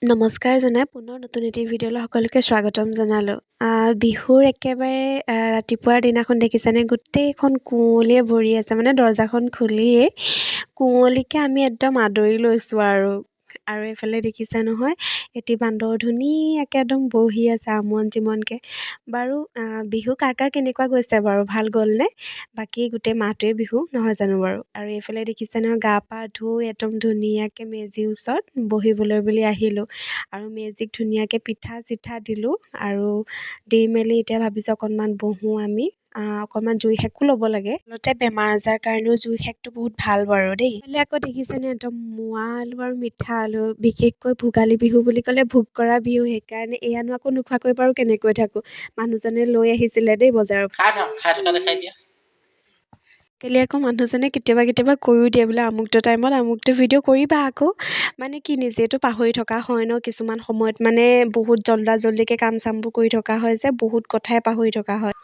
নমস্কাৰ জনাই পুনৰ নতুন এটি ভিডিঅ'লৈ সকলোকে স্বাগতম জনালোঁ। বিহুৰ একেবাৰে ৰাতিপুৱাৰ দিনাখন দেখিছেনে গোটেইখন কুঁৱলীয়ে ভৰি আছে, মানে দৰজাখন খুলিয়েই কুঁৱলীকে আমি একদম আদৰি লৈছোঁ আৰু এইফালে দেখিছে নহয় এটি বান্দৰ ধুনীয়াকৈ একদম বহি আছে আমন জিমনকৈ। বাৰু বিহু কাৰ কাৰ কেনেকুৱা গৈছে বাৰু, ভাল গ'লনে? বাকী গোটেই মাহটোৱে বিহু নহয় জানো বাৰু। আৰু এইফালে দেখিছে নহয় গা পা ধুই একদম ধুনীয়াকৈ মেজিৰ ওচৰত বহিবলৈ বুলি আহিলোঁ আৰু মেজিক ধুনীয়াকৈ পিঠা চিঠা দিলোঁ আৰু দি মেলি এতিয়া ভাবিছোঁ অকণমান বহোঁ আমি, অকণমান জুই সেকো ল'ব লাগে। আচলতে বেমাৰ আজাৰ কাৰণেও জুই সেকটো বহুত ভাল বাৰু দেই। এইফালে আকৌ দেখিছেনে একদম মোৱা আলু আৰু মিঠা আলু, বিশেষকৈ ভোগালী বিহু বুলি ক'লে ভোগ কৰা বিহু, সেইকাৰণে এয়ানো আকৌ নোখোৱাকৈ বাৰু কেনেকৈ থাকোঁ। মানুহজনে লৈ আহিছিলে দেই বজাৰৰ পৰা। কেলে আকৌ মানুহজনে কেতিয়াবা কৈও দিয়ে বোলে আমুকটো টাইমত আমুকটো ভিডিঅ' কৰিবা আকৌ, মানে কি নিজেতো পাহৰি থকা হয় ন, কিছুমান সময়ত মানে বহুত জল্দিকৈ কাম চামবোৰ কৰি থকা হয় যে বহুত কথাই পাহৰি থকা হয়।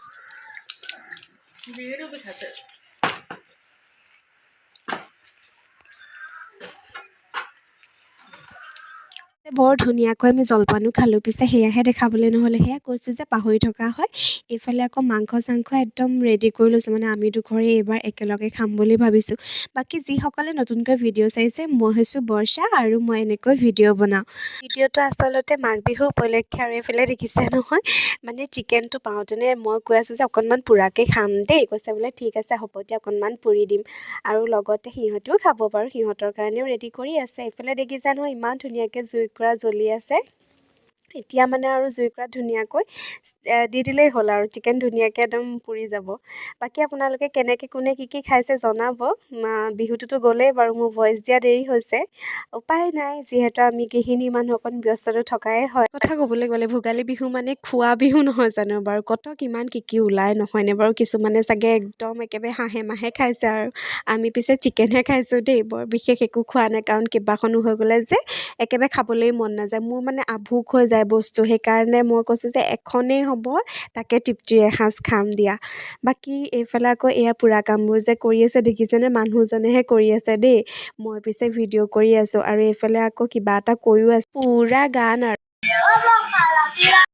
বৰ ধুনীয়াকৈ আমি জলপানো খালোঁ, পিছে সেয়াহে দেখাবলৈ নহ'লে, সেয়া কৈছোঁ যে পাহৰি থকা হয়। এইফালে আকৌ মাংস চাংস একদম ৰেডি কৰি লৈছোঁ, মানে আমি দুঘৰে এইবাৰ একেলগে খাম বুলি ভাবিছোঁ। বাকী যিসকলে নতুনকৈ ভিডিঅ' চাইছে, মই হৈছোঁ বৰ্ষা আৰু মই এনেকৈ ভিডিঅ' বনাওঁ। ভিডিঅ'টো আচলতে মাঘ বিহুৰ উপলক্ষে, আৰু এইফালে দেখিছে নহয় মানে চিকেনটো পাওঁতেনে মই কৈ আছোঁ যে অকণমান পুৰাকৈ খাম দেই, কৈছে বোলে ঠিক আছে হ'ব দিয়া অকণমান পুৰি দিম, আৰু লগতে সিহঁতেও খাব বাৰু, সিহঁতৰ কাৰণেও ৰেডি কৰি আছে। এইফালে দেখিছে নহয় ইমান ধুনীয়াকৈ জুইকুৰা জ্বলি আছে। এতিয়া মানে আৰু জুইকুৰা ধুনীয়াকৈ দি দিলেই হ'ল আৰু চিকেন ধুনীয়াকৈ একদম পুৰি যাব। বাকী আপোনালোকে কেনেকৈ কোনে কি খাইছে জনাব। বিহুটোতো গ'লেই বাৰু, মোৰ ভইচ দিয়া দেৰি হৈছে, উপায় নাই যিহেতু আমি গৃহিণী মানুহ অকণ ব্যস্তটো থকাই হয়। কথা ক'বলৈ গ'লে ভোগালী বিহু মানে খোৱা বিহু নহয় জানো বাৰু, কত কিমান কি ওলাই নহয়নে বাৰু। কিছুমানে চাগে একদম একেবাৰে হাঁহে মাহে খাইছে আৰু আমি পিছে চিকেনহে খাইছোঁ দেই, বৰ বিশেষ একো খোৱা নাই, কাৰণ কেইবাখনো হৈ গ'লে যে একেবাৰে খাবলৈ মন নাযায়, মোৰ মানে আভোক হৈ যায় বস্তু, সেইকাৰণে মই কৈছোঁ যে এখনেই হ'ব তাকে তৃপ্তিৰে এসাঁজ খাম দিয়া। বাকী এইফালে আকৌ এয়া পুৰা কামবোৰ যে কৰি আছে দেখিছেনে, মানুহজনেহে কৰি আছে দেই, মই পিছে ভিডিঅ' কৰি আছোঁ। আৰু এইফালে আকৌ কিবা এটা কৈও আছে, পুৰা গান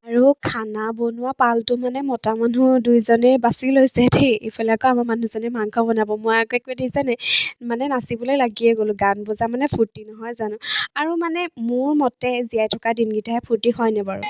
আৰু খানা বনোৱা পালটো মানে মতা মানুহ দুইজনেই বাছি লৈছে দেই। এইফালে আকৌ আমাৰ মানুহজনে মাংস বনাব, মই আকৌ একো দেখিছেনে মানে নাচিবলৈ লাগিয়ে গ'লোঁ, গান বজা মানে ফূৰ্তি নহয় জানো। আৰু মানে মোৰ মতে জীয়াই থকা দিনকেইটাহে ফূৰ্তি হয়নে বাৰু।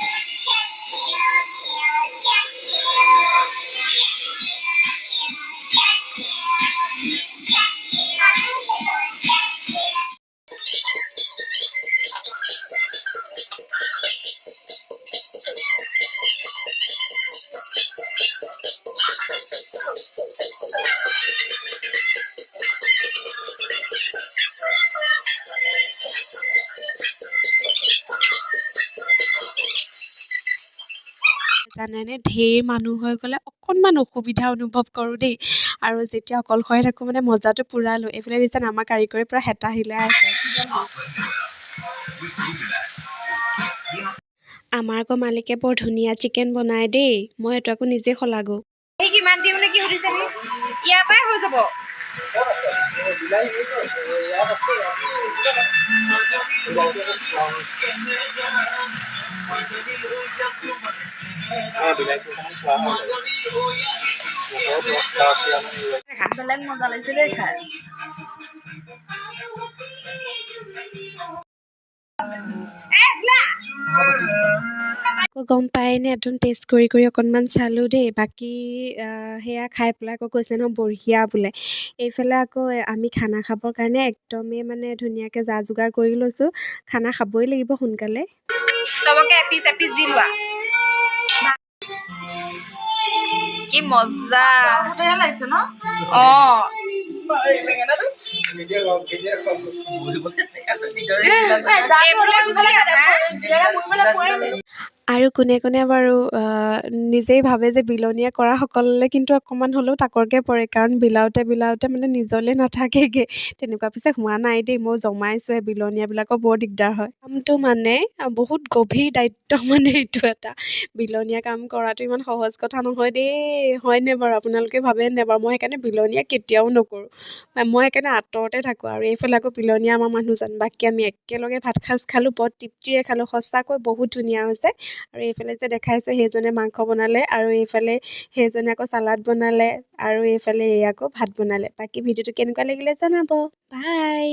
জানেনে ঢেৰ মানুহ হৈ গ'লে অকণমান অসুবিধা অনুভৱ কৰোঁ দেই, আৰু যেতিয়া অকলশৰে থাকোঁ মানে মজাটো পূৰা লওঁ। এইফালে দিছেনে আমাৰ কাৰিকৰে পূৰা হেতা হিলাই আছে। আমাৰ আকৌ মালিকে বৰ ধুনীয়া চিকেন বনায় দেই, মই এইটো আকৌ নিজে শলাগো। কিমান দিম নে কি সুধিছে, ইয়াৰ পৰাই হৈ যাব। বেলেগ মজা লাগিছে দেই খাই। গম পায়নে একদম টেষ্ট কৰি অকণমান চালোঁ দেই। বাকী সেয়া খাই পেলাই আকৌ কৈছে নহয় বঢ়িয়া বোলে। এইফালে আকৌ আমি খানা খাবৰ কাৰণে একদমেই মানে ধুনীয়াকৈ যা যোগাৰ কৰি লৈছোঁ, খানা খাবই লাগিব সোনকালে। চবকে এপিচ এপিচ দি লোৱা। কি মজা লাগিছে ন। আৰু কোনে কোনে বাৰু নিজেই ভাবে যে বিলনীয়া কৰাসকললৈ কিন্তু অকণমান হ'লেও তাকৰকৈ পৰে কাৰণ বিলাওঁতে মানে নিজলৈ নাথাকেগৈ তেনেকুৱা পিছে হোৱা নাই দেই মই জমাইছোঁহে বিলনীয়াবিলাকৰ বৰ দিগদাৰ হয় কামটো মানে বহুত গভীৰ দায়িত্ব মানে এইটো এটা বিলনীয়া কাম কৰাটো ইমান সহজ কথা নহয় দেই হয়নে বাৰু আপোনালোকে ভাবেনে বাৰু মই সেইকাৰণে বিলনীয়া কেতিয়াও নকৰোঁ মই সেইকাৰণে আঁতৰতে থাকোঁ আৰু এইফালে আকৌ বিলনীয়া আমাৰ মানুহজন বাকী আমি একেলগে ভাত সাজ খালোঁ বৰ তৃপ্তিৰে খালোঁ সঁচাকৈ বহুত ধুনীয়া হৈছে আৰু এইফালে যে দেখাইছোঁ সেইজনে মাংস বনালে আৰু এইফালে সেইজনে আকৌ চালাড বনালে আৰু এইফালে এই আকৌ ভাত বনালে বাকী ভিডিঅ'টো কেনেকুৱা লাগিলে জনাব বাই